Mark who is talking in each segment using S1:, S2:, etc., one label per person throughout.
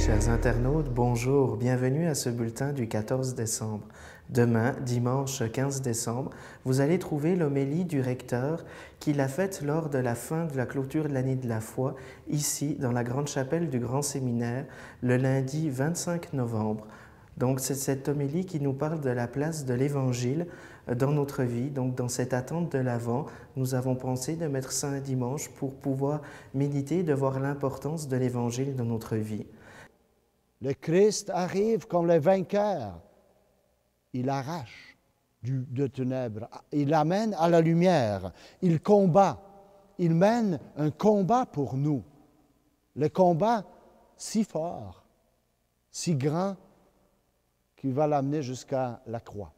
S1: Chers internautes, bonjour, bienvenue à ce bulletin du 14 décembre. Demain, dimanche 15 décembre, vous allez trouver l'homélie du recteur qu'il a faite lors de la fin de la clôture de l'année de la foi, ici dans la grande chapelle du Grand Séminaire, le lundi 25 novembre. Donc c'est cette homélie qui nous parle de la place de l'Évangile dans notre vie. Donc dans cette attente de l'Avent, nous avons pensé de mettre ça un dimanche pour pouvoir méditer, de voir l'importance de l'Évangile dans notre vie.
S2: Le Christ arrive comme le vainqueur. Il arrache de ténèbres, il amène à la lumière, il combat, il mène un combat pour nous. Le combat si fort, si grand, qu'il va l'amener jusqu'à la croix.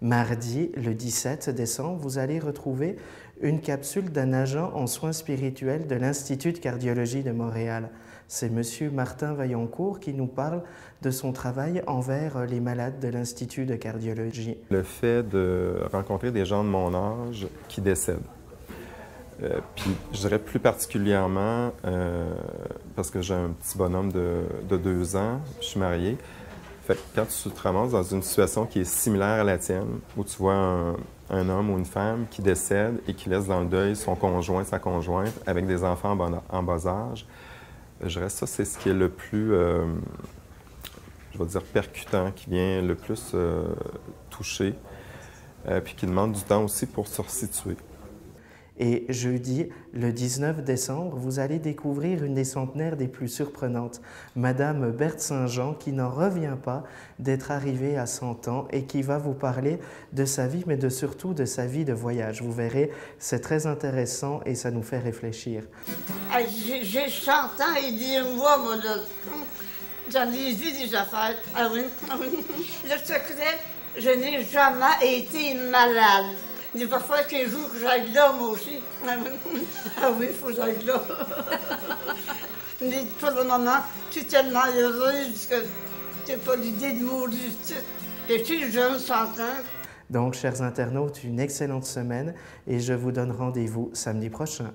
S1: Mardi, le 17 décembre, vous allez retrouver une capsule d'un agent en soins spirituels de l'Institut de cardiologie de Montréal. C'est M. Martin Vaillancourt qui nous parle de son travail envers les malades de l'Institut de cardiologie.
S3: Le fait de rencontrer des gens de mon âge qui décèdent. Puis je dirais plus particulièrement, parce que j'ai un petit bonhomme de 2 ans, je suis marié. Fait que quand tu te ramasses dans une situation qui est similaire à la tienne, où tu vois un homme ou une femme qui décède et qui laisse dans le deuil son conjoint, sa conjointe, avec des enfants en bas âge, je dirais ça, c'est ce qui est le plus, je vais dire, percutant, qui vient le plus toucher, puis qui demande du temps aussi pour se resituer.
S1: Et jeudi, le 19 décembre, vous allez découvrir une des centenaires des plus surprenantes, Madame Berthe Saint-Jean, qui n'en revient pas d'être arrivée à 100 ans et qui va vous parler de sa vie, mais surtout de sa vie de voyage. Vous verrez, c'est très intéressant et ça nous fait réfléchir.
S4: J'ai 100 ans et dis-moi, moi, là, j'en ai vu des affaires. Ah oui, ah oui. Le secret, je n'ai jamais été malade. Il va falloir qu'un jour que j'aille là, moi aussi. Ah oui, il faut que j'aille là. Mais pour le moment, je suis tellement heureuse que j'ai pas l'idée de mourir. Je suis jeune, 100 ans.
S1: Donc, chers internautes, une excellente semaine et je vous donne rendez-vous samedi prochain.